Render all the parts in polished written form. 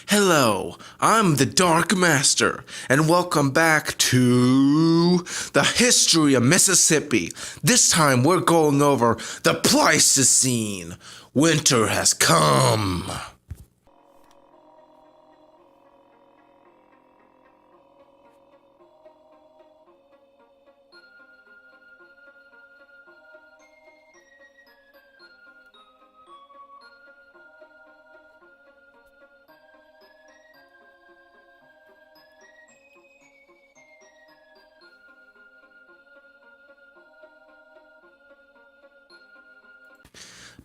Hello, I'm the Dark Master, and welcome back to the history of Mississippi. This time we're going over the Pleistocene. Winter has come.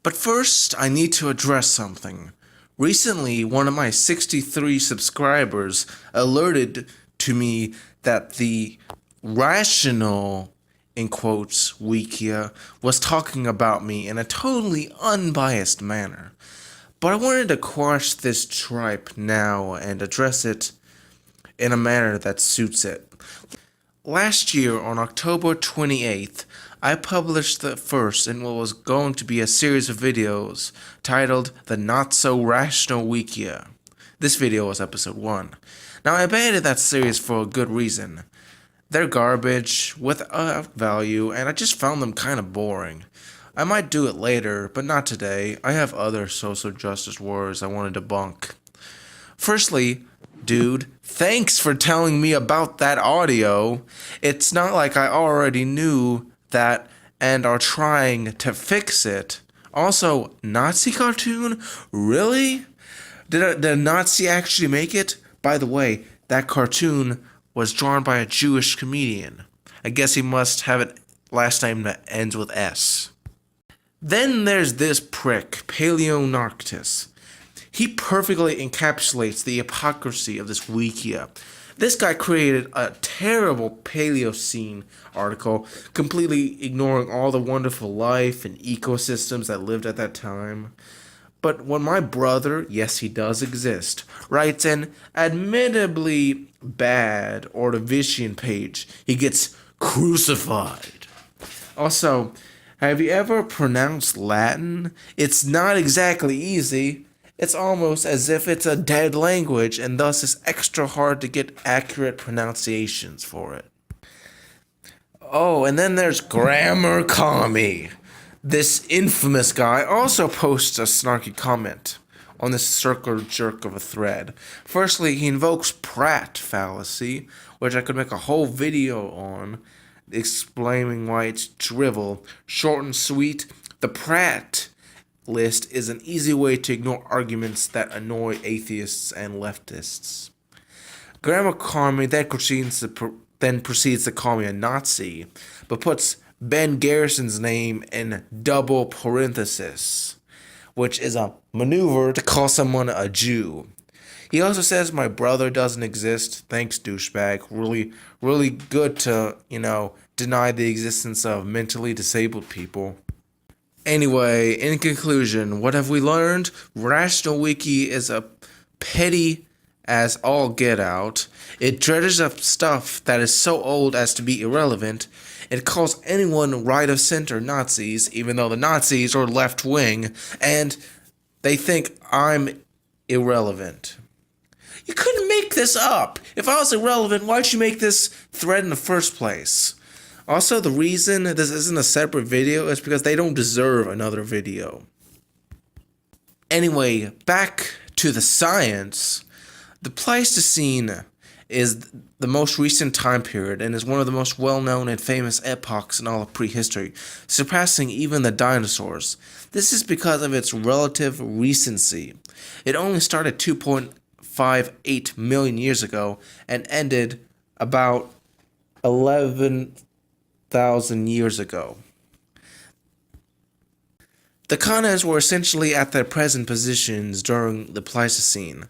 But first, I need to address something. Recently, one of my 63 subscribers alerted to me that the rational, in quotes, Wikia was talking about me in a totally unbiased manner. But I wanted to quash this tripe now and address it in a manner that suits it. Last year, on October 28th, I published the first in what was going to be a series of videos titled The Not So Rational Wikia. This video was episode 1. Now, I abandoned that series for a good reason. They're garbage, without value, and I just found them kind of boring. I might do it later, but not today. I have other social justice wars I want to debunk. Firstly, dude, thanks for telling me about that audio. It's not like I already knew that and are trying to fix it. Also, Nazi cartoon? Really? Did a Nazi actually make it? By the way, that cartoon was drawn by a Jewish comedian. I guess he must have a last name that ends with S. Then there's this prick, Paleonarctus. He perfectly encapsulates the hypocrisy of this Wikia. This guy created a terrible Paleocene article, completely ignoring all the wonderful life and ecosystems that lived at that time. But when my brother, yes he does exist, writes an admittedly bad Ordovician page, he gets crucified. Also, have you ever pronounced Latin? It's not exactly easy. It's almost as if it's a dead language, and thus it's extra hard to get accurate pronunciations for it. Oh, and then there's Grammar Commie. This infamous guy also posts a snarky comment on this circle jerk of a thread. Firstly, he invokes Pratt fallacy, which I could make a whole video on, explaining why it's drivel. Short and sweet, the Pratt list is an easy way to ignore arguments that annoy atheists and leftists. Grammar Commie then proceeds to call me a Nazi, but puts Ben Garrison's name in double parenthesis, which is a maneuver to call someone a Jew. He also says my brother doesn't exist. Thanks, douchebag. Really good to, deny the existence of mentally disabled people. Anyway, in conclusion, what have we learned? Rational Wiki is a petty as all get out. It dredges up stuff that is so old as to be irrelevant. It calls anyone right of center Nazis, even though the Nazis are left wing, and they think I'm irrelevant. You couldn't make this up. If I was irrelevant, why'd you make this thread in the first place? Also, the reason this isn't a separate video is because they don't deserve another video. Anyway, back to the science. The Pleistocene is the most recent time period and is one of the most well-known and famous epochs in all of prehistory, surpassing even the dinosaurs. This is because of its relative recency. It only started 2.58 million years ago and ended about 11,000 years ago. The continents were essentially at their present positions during the Pleistocene.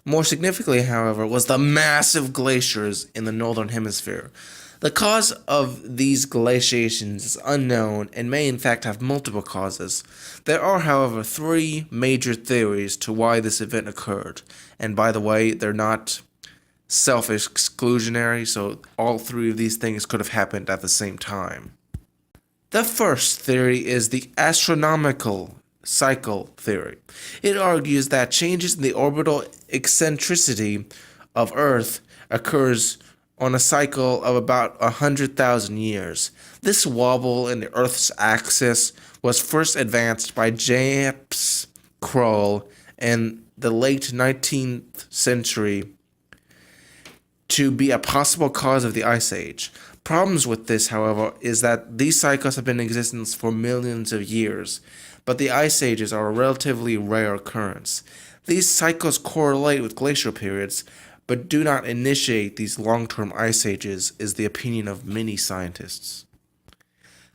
More significantly, however, was the massive glaciers in the northern hemisphere. The cause of these glaciations is unknown and may in fact have multiple causes. There are, however, 3 major theories to why this event occurred. And by the way, they're not self-exclusionary, so all 3 of these things could have happened at the same time. The first theory is the astronomical cycle theory. It argues that changes in the orbital eccentricity of Earth occurs on a cycle of about 100,000 years. This wobble in the Earth's axis was first advanced by James Kroll in the late 19th century to be a possible cause of the Ice Age. Problems with this, however, is that these cycles have been in existence for millions of years, but the Ice Ages are a relatively rare occurrence. These cycles correlate with glacial periods, but do not initiate these long-term Ice Ages, is the opinion of many scientists.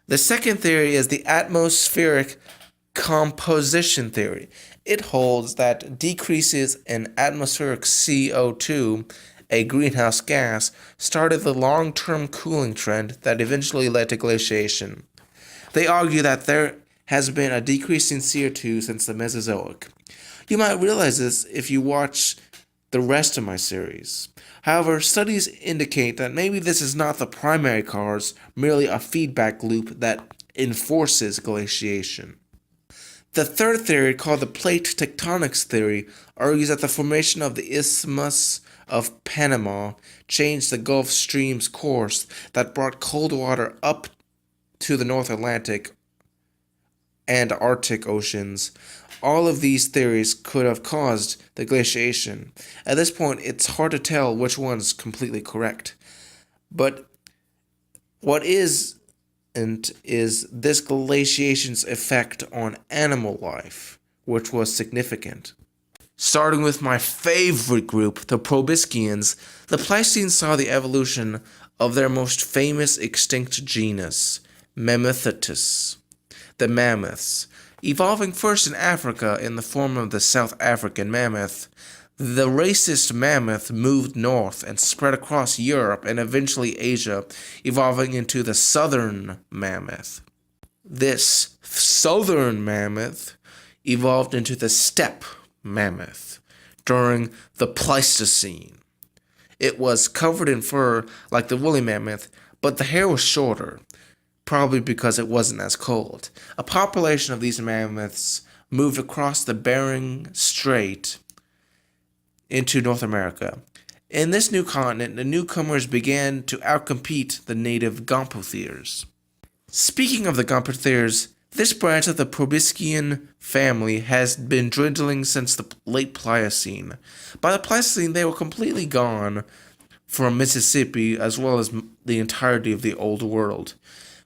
The second theory is the atmospheric composition theory. It holds that decreases in atmospheric CO2, a greenhouse gas, started the long-term cooling trend that eventually led to glaciation. They argue that there has been a decrease in CO2 since the Mesozoic. You might realize this if you watch the rest of my series. However, studies indicate that maybe this is not the primary cause, merely a feedback loop that enforces glaciation. The third theory, called the plate tectonics theory, argues that the formation of the Isthmus of Panama changed the Gulf Stream's course that brought cold water up to the North Atlantic and Arctic Oceans. All of these theories could have caused the glaciation. At this point, it's hard to tell which one's completely correct. But what isn't is this glaciation's effect on animal life, which was significant. Starting with my favorite group, the Proboscideans, the Pleistocene saw the evolution of their most famous extinct genus, Mammoths, the mammoths. Evolving first in Africa in the form of the South African mammoth, the racist mammoth moved north and spread across Europe and eventually Asia, evolving into the southern mammoth. This southern mammoth evolved into the steppe mammoth during the Pleistocene. It was covered in fur like the woolly mammoth, but the hair was shorter, probably because it wasn't as cold. A population of these mammoths moved across the Bering Strait into North America. In this new continent, the newcomers began to outcompete the native Gomphotheres. Speaking of the Gomphotheres, this branch of the Proboscidean family has been dwindling since the late Pliocene. By the Pleistocene, they were completely gone from Mississippi as well as the entirety of the Old World.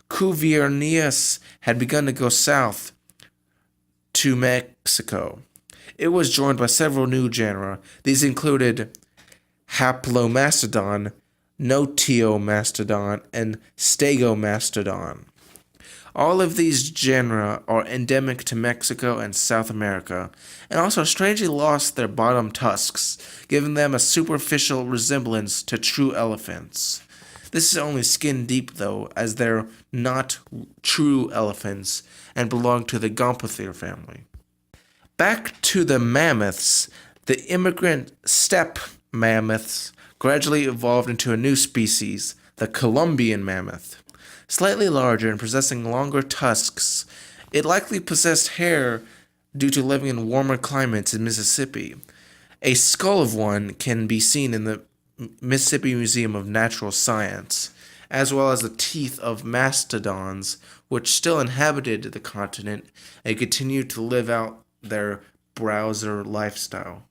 Cuviernius had begun to go south to Mexico. It was joined by several new genera. These included Haplomastodon, Notiomastodon, and Stegomastodon. All of these genera are endemic to Mexico and South America, and also strangely lost their bottom tusks, giving them a superficial resemblance to true elephants. This is only skin deep though, as they're not true elephants and belong to the Gomphothere family. Back to the mammoths, the immigrant steppe mammoths gradually evolved into a new species, the Columbian Mammoth. Slightly larger and possessing longer tusks, it likely possessed hair due to living in warmer climates in Mississippi. A skull of one can be seen in the Mississippi Museum of Natural Science, as well as the teeth of mastodons, which still inhabited the continent and continued to live out their browser lifestyle.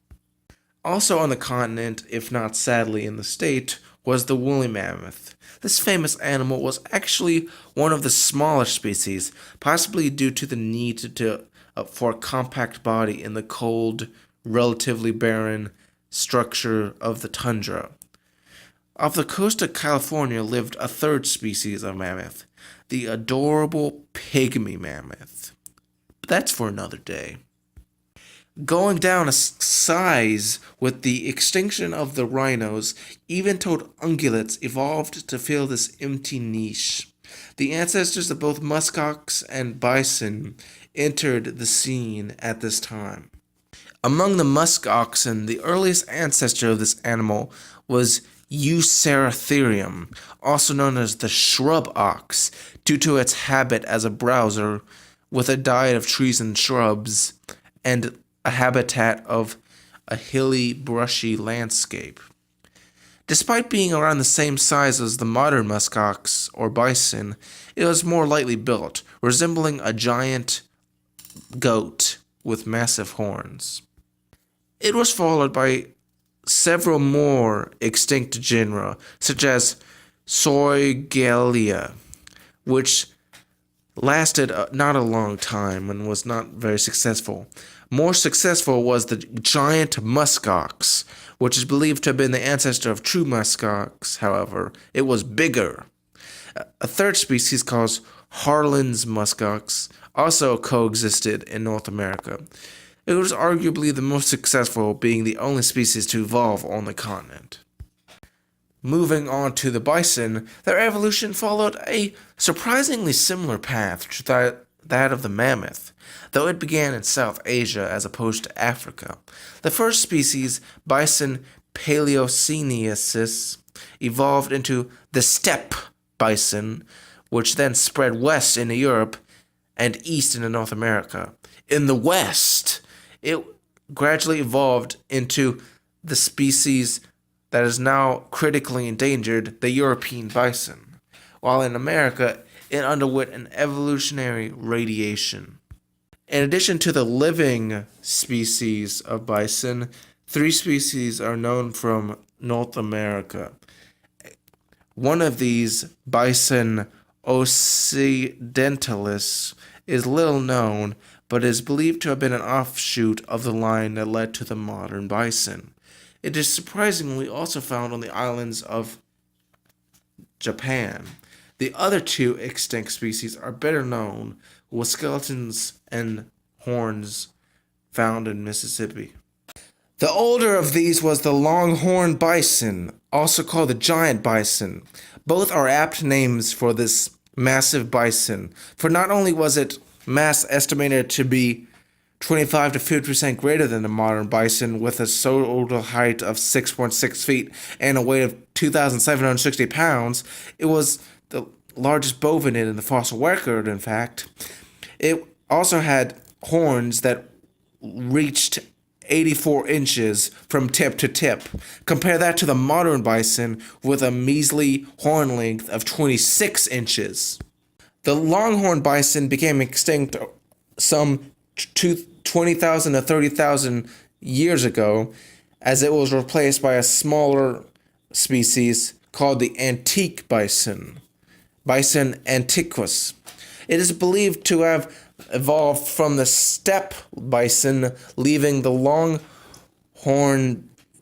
Also on the continent, if not sadly in the state, was the woolly mammoth. This famous animal was actually one of the smaller species, possibly due to the need for a compact body in the cold, relatively barren structure of the tundra. Off the coast of California lived a third species of mammoth, the adorable Pygmy Mammoth. But that's for another day. Going down a size with the extinction of the rhinos, even-toed ungulates evolved to fill this empty niche. The ancestors of both Musk Ox and Bison entered the scene at this time. Among the musk oxen, the earliest ancestor of this animal was Eucerotherium, also known as the Shrub Ox, due to its habit as a browser with a diet of trees and shrubs, and a habitat of a hilly, brushy landscape. Despite being around the same size as the modern musk ox or bison, it was more lightly built, resembling a giant goat with massive horns. It was followed by several more extinct genera, such as Soigalia, which lasted not a long time and was not very successful. More successful was the giant musk ox, which is believed to have been the ancestor of true musk ox. However, it was bigger. A third species called Harlan's musk ox also coexisted in North America. It was arguably the most successful, being the only species to evolve on the continent. Moving on to the bison, their evolution followed a surprisingly similar path to that of the mammoth, though it began in South Asia as opposed to Africa. The first species, Bison paleoceniensis, evolved into the steppe bison, which then spread west into Europe and east into North America. In the west, it gradually evolved into the species that is now critically endangered, the European bison, while in America it underwent an evolutionary radiation. In addition to the living species of bison, 3 species are known from North America. One of these, Bison occidentalis, is little known, but is believed to have been an offshoot of the line that led to the modern bison. It is surprisingly also found on the islands of Japan. The other 2 extinct species are better known, with skeletons and horns found in Mississippi. The older of these was the Longhorn Bison, also called the giant bison. Both are apt names for this massive bison, for not only was its mass estimated to be 25 to 50% greater than the modern bison, with a total height of 6.6 feet and a weight of 2,760 pounds, it was the largest bovinid in the fossil record, in fact. It also had horns that reached 84 inches from tip to tip. Compare that to the modern bison with a measly horn length of 26 inches. The longhorn bison became extinct some 20,000 to 30,000 years ago, as it was replaced by a smaller species called the antique bison, Bison antiquus. It is believed to have evolved from the steppe bison, leaving the longhorn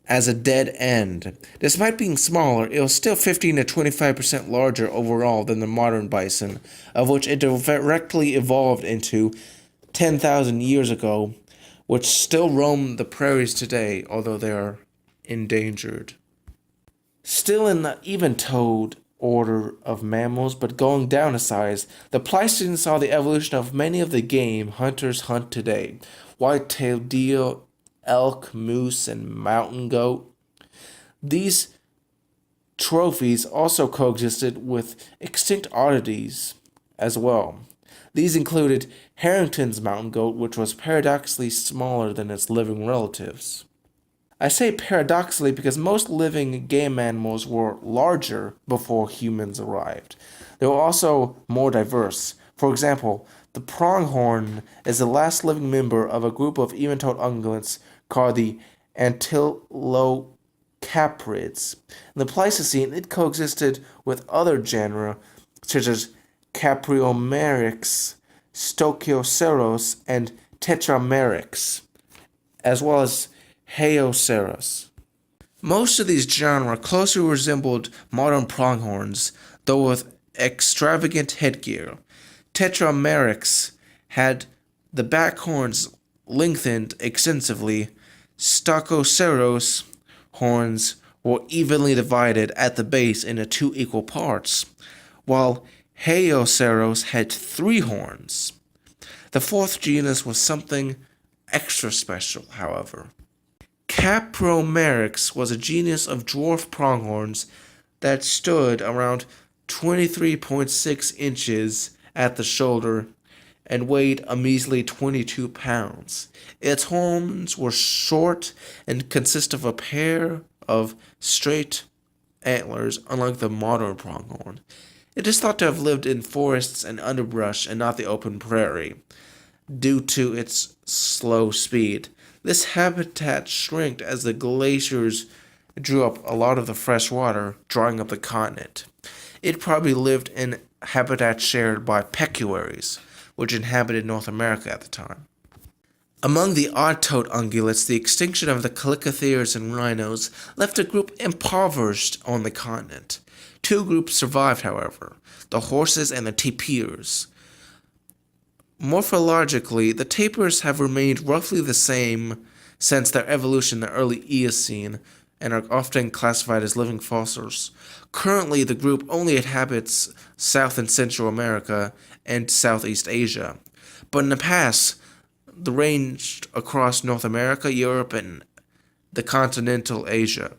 as a dead end. Despite being smaller, it was still 15 to 25% larger overall than the modern bison, of which it directly evolved into 10,000 years ago, which still roam the prairies today, although they are endangered. Still in the even-toed order of mammals, but going down a size, the Pleistocene saw the evolution of many of the game hunters hunt today: white-tailed deer, elk, moose, and mountain goat. These trophies also coexisted with extinct oddities as well. These included Harrington's mountain goat, which was paradoxically smaller than its living relatives. I say paradoxically because most living game animals were larger before humans arrived. They were also more diverse. For example, the pronghorn is the last living member of a group of even-toed ungulates called the antilocaprids. In the Pleistocene, it coexisted with other genera such as Capriomeryx, Stocioceros, and Tetrameryx, as well as Haeoceros. Most of these genera closely resembled modern pronghorns, though with extravagant headgear. Tetrameryx had the back horns lengthened extensively. Stocioceros horns were evenly divided at the base into 2 equal parts, while Haeoceros had 3 horns. The 4th genus was something extra special, however. Capriomeryx was a genus of dwarf pronghorns that stood around 23.6 inches at the shoulder and weighed a measly 22 pounds. Its horns were short and consist of a pair of straight antlers, unlike the modern pronghorn. It is thought to have lived in forests and underbrush and not the open prairie, due to its slow speed. This habitat shrinked as the glaciers drew up a lot of the fresh water, drying up the continent. It probably lived in habitats shared by pecuaries, which inhabited North America at the time. Among the odd-toed ungulates, the extinction of the calicotheres and rhinos left a group impoverished on the continent. Two groups survived, however, the horses and the tapirs. Morphologically, the tapirs have remained roughly the same since their evolution in the early Eocene and are often classified as living fossils. Currently, the group only inhabits South and Central America and Southeast Asia, but in the past, they ranged across North America, Europe, and the continental Asia.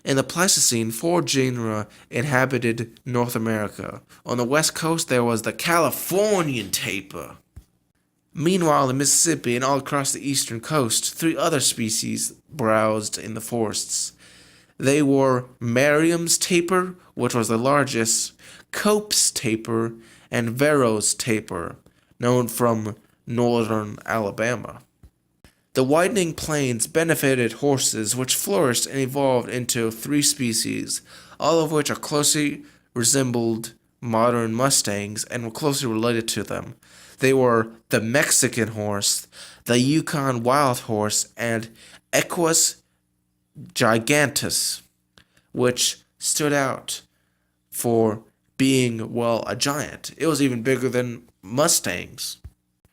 In the Pleistocene, four genera inhabited North America. On the west coast, there was the Californian tapir. Meanwhile, in Mississippi and all across the eastern coast, three other species browsed in the forests. They were Merriam's tapir, which was the largest, Cope's tapir, and Vero's tapir, known from northern Alabama. The widening plains benefited horses, which flourished and evolved into three species, all of which are closely resembled modern mustangs and were closely related to them. They were the Mexican horse, the Yukon wild horse, and Equus gigantus, which stood out for being, well, a giant. It was even bigger than mustangs.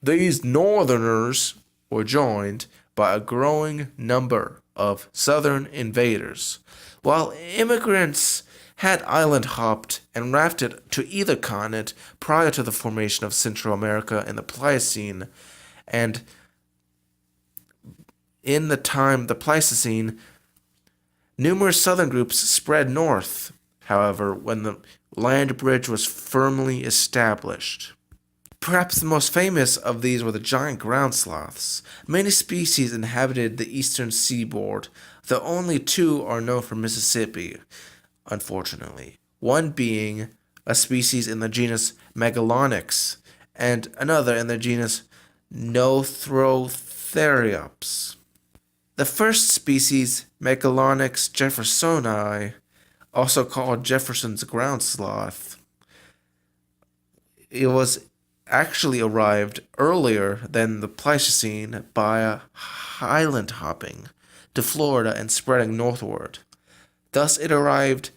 These northerners were joined by a growing number of southern invaders, while immigrants had island hopped and rafted to either continent prior to the formation of Central America in the Pliocene, and in the Pleistocene, numerous southern groups spread north, however, when the land bridge was firmly established. Perhaps the most famous of these were the giant ground sloths. Many species inhabited the eastern seaboard, though only two are known from Mississippi, unfortunately. One being a species in the genus Megalonyx, and another in the genus Nothrotheriops. The first species, Megalonyx jeffersoni, also called Jefferson's ground sloth, it was actually arrived earlier than the Pleistocene by highland hopping to Florida and spreading northward. Thus, it arrived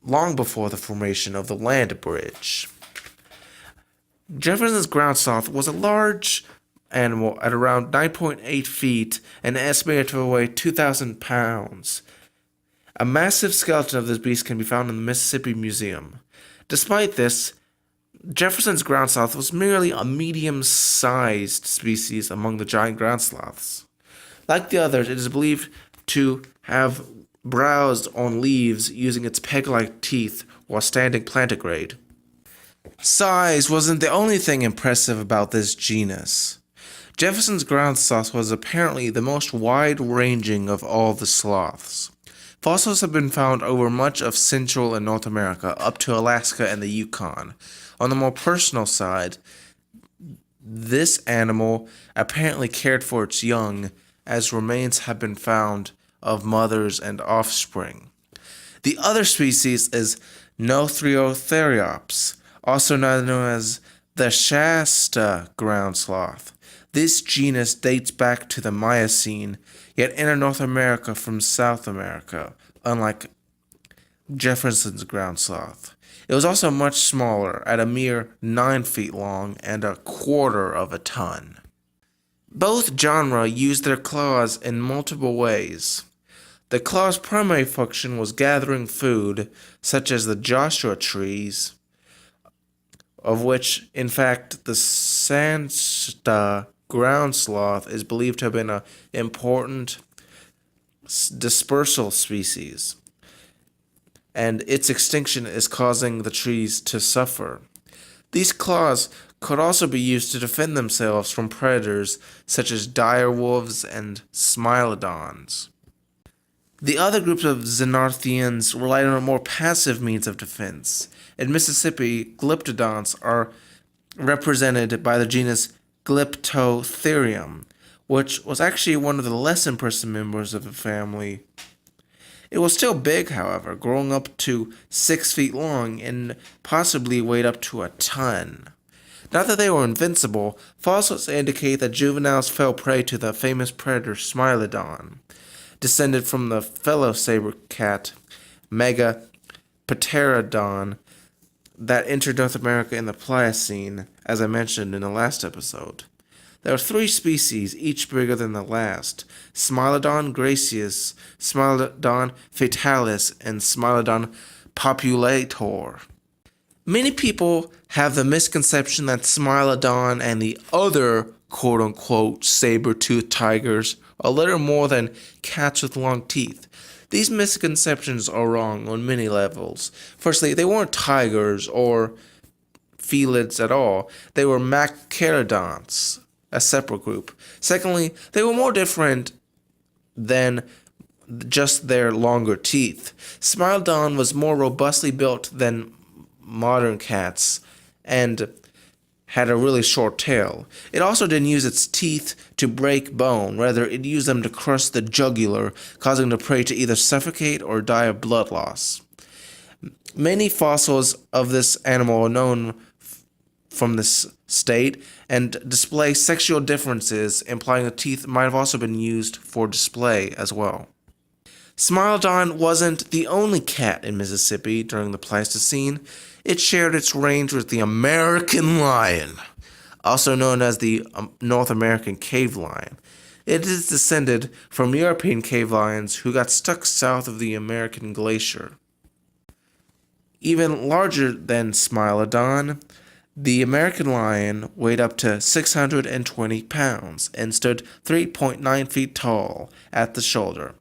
long before the formation of the land bridge. Jefferson's ground sloth was a large animal at around 9.8 feet and estimated to weigh 2,000 pounds. A massive skeleton of this beast can be found in the Mississippi Museum. Despite this, Jefferson's ground sloth was merely a medium-sized species among the giant ground sloths. Like the others, it is believed to have browsed on leaves using its peg-like teeth while standing plantigrade. Size wasn't the only thing impressive about this genus. Jefferson's ground sloth was apparently the most wide-ranging of all the sloths. Fossils have been found over much of Central and North America, up to Alaska and the Yukon. On the more personal side, this animal apparently cared for its young, as remains have been found of mothers and offspring. The other species is Nothrotheriops, also known as the Shasta ground sloth. This genus dates back to the Miocene, yet entered North America from South America, unlike Jefferson's ground sloth. It was also much smaller, at a mere 9 feet long and a quarter of a ton. Both genera used their claws in multiple ways. The claw's primary function was gathering food, such as the Joshua trees, of which, in fact, the Shasta ground sloth is believed to have been an important dispersal species, and its extinction is causing the trees to suffer. These claws could also be used to defend themselves from predators such as dire wolves and smilodons. The other groups of Xenarthians relied on a more passive means of defense. In Mississippi, glyptodonts are represented by the genus Glyptotherium, which was actually one of the less impressive members of the family. It was still big, however, growing up to 6 feet long and possibly weighed up to a ton. Not that they were invincible, fossils indicate that juveniles fell prey to the famous predator Smilodon, descended from the fellow saber cat Megapterodon that entered North America in the Pleistocene, as I mentioned in the last episode. There are 3 species, each bigger than the last: Smilodon gracius, Smilodon fatalis, and Smilodon populator. Many people have the misconception that Smilodon and the other quote-unquote saber-toothed tigers are little more than cats with long teeth. These misconceptions are wrong on many levels. Firstly, they weren't tigers or felids at all. They were Machaerodonts, a separate group. Secondly, they were more different than just their longer teeth. Smilodon was more robustly built than modern cats and had a really short tail. It also didn't use its teeth to break bone, rather it used them to crush the jugular, causing the prey to either suffocate or die of blood loss. Many fossils of this animal are known from this state and display sexual differences, implying the teeth might have also been used for display as well. Smilodon wasn't the only cat in Mississippi during the Pleistocene. It shared its range with the American lion, also known as the North American cave lion. It is descended from European cave lions who got stuck south of the American Glacier. Even larger than Smilodon, the American lion weighed up to 620 pounds and stood 3.9 feet tall at the shoulder.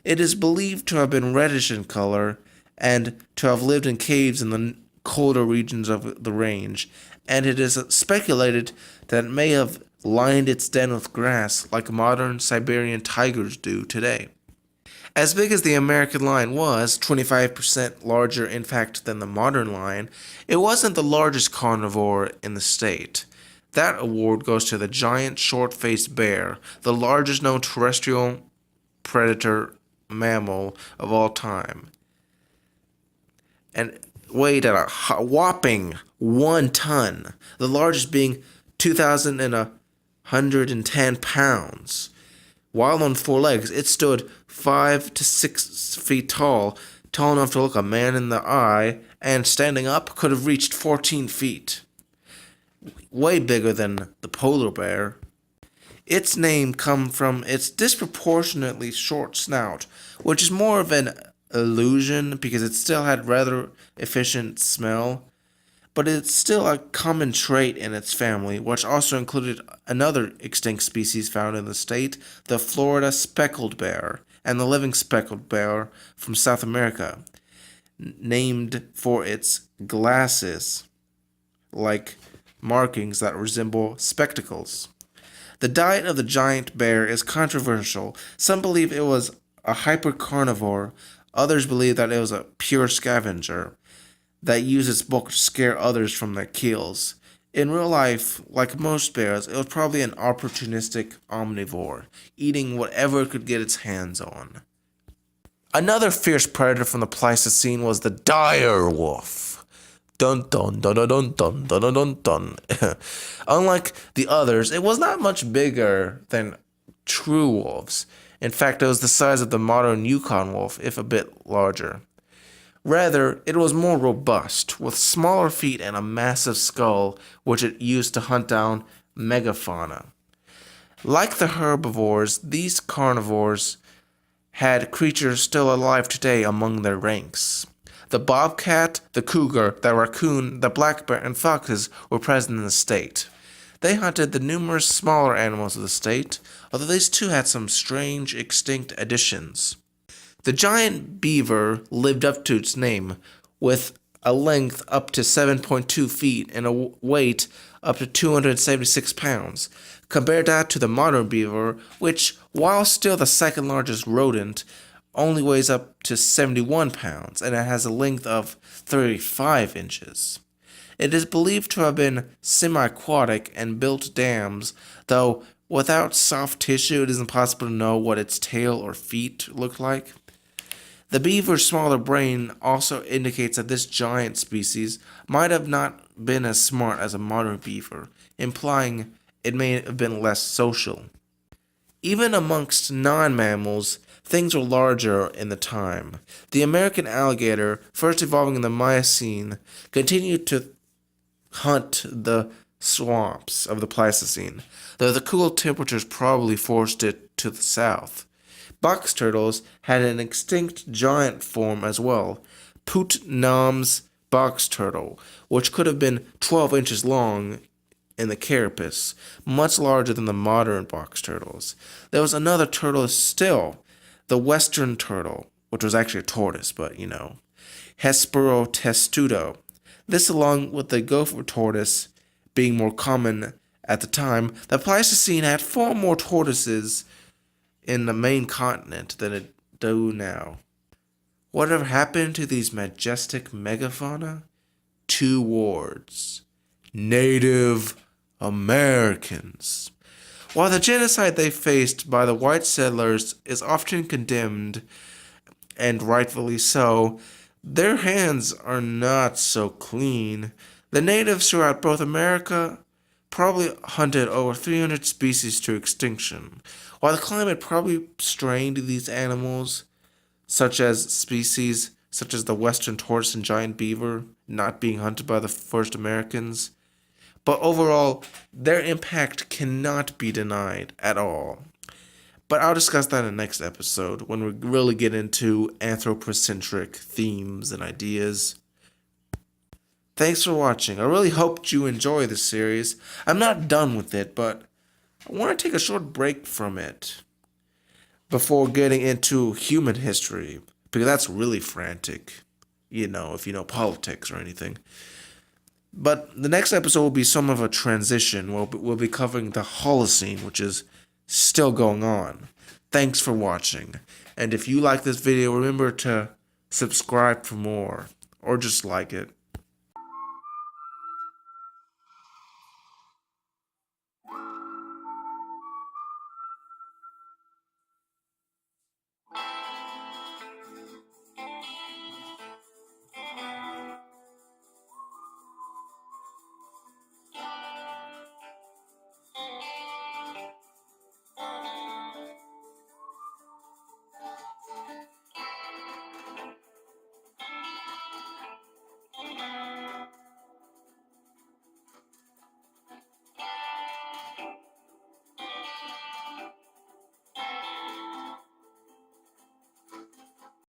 It is believed to have been reddish in color and to have lived in caves in the colder regions of the range, and it is speculated that it may have lined its den with grass like modern Siberian tigers do today. As big as the American lion was, 25% larger in fact than the modern lion, it wasn't the largest carnivore in the state. That award goes to the giant short-faced bear, the largest known terrestrial predator mammal of all time, and weighed at a whopping 1 ton, the largest being 2,110 pounds. While on 4 legs, it stood 5 to 6 feet tall enough to look a man in the eye, and standing up could have reached 14 feet. Way bigger than the polar bear. Its name comes from its disproportionately short snout, which is more of an illusion because it still had rather efficient smell, but it's still a common trait in its family, which also included another extinct species found in the state, the Florida speckled bear, and the living speckled bear from South America, named for its glasses, like markings that resemble spectacles. The diet of the giant bear is controversial. Some believe it was a hypercarnivore, others believe that it was a pure scavenger that used its bulk to scare others from their kills. In real life, like most bears, it was probably an opportunistic omnivore, eating whatever it could get its hands on. Another fierce predator from the Pleistocene was the dire wolf. Dun dun dun dun dun dun dun dun dun. Unlike the others, it was not much bigger than true wolves. In fact, it was the size of the modern Yukon wolf, if a bit larger. Rather, it was more robust, with smaller feet and a massive skull, which it used to hunt down megafauna. Like the herbivores, these carnivores had creatures still alive today among their ranks. The bobcat, the cougar, the raccoon, the black bear, and foxes were present in the state. They hunted the numerous smaller animals of the state, although these too had some strange extinct additions. The giant beaver lived up to its name, with a length up to 7.2 feet and a weight up to 276 pounds. Compare that to the modern beaver, which, while still the second largest rodent, only weighs up to 71 pounds and it has a length of 35 inches. It is believed to have been semi-aquatic and built dams, though without soft tissue it is impossible to know what its tail or feet looked like. The beaver's smaller brain also indicates that this giant species might have not been as smart as a modern beaver, implying it may have been less social. Even amongst non-mammals, things were larger in the time. The American alligator, first evolving in the Miocene, continued to hunt the swamps of the Pleistocene, though the cool temperatures probably forced it to the south. Box turtles had an extinct giant form as well, Putnam's box turtle, which could have been 12 inches long in the carapace, much larger than the modern box turtles. There was another turtle still, the western turtle, which was actually a tortoise, but Hespero testudo. This, along with the gopher tortoise being more common at the time, the Pleistocene had far more tortoises in the main continent than it do now. Whatever happened to these majestic megafauna? 2 words. Native Americans. While the genocide they faced by the white settlers is often condemned, and rightfully so, their hands are not so clean. The natives throughout both America probably hunted over 300 species to extinction. While the climate probably strained these animals, such as species such as the western tortoise and giant beaver not being hunted by the first Americans, but overall, their impact cannot be denied at all. But I'll discuss that in the next episode when we really get into anthropocentric themes and ideas. Thanks for watching. I really hoped you enjoy this series. I'm not done with it, but I want to take a short break from it before getting into human history, because that's really frantic, if you know politics or anything. But the next episode will be some of a transition. We'll be covering the Holocene, which is still going on. Thanks for watching. And if you like this video, remember to subscribe for more, or just like it.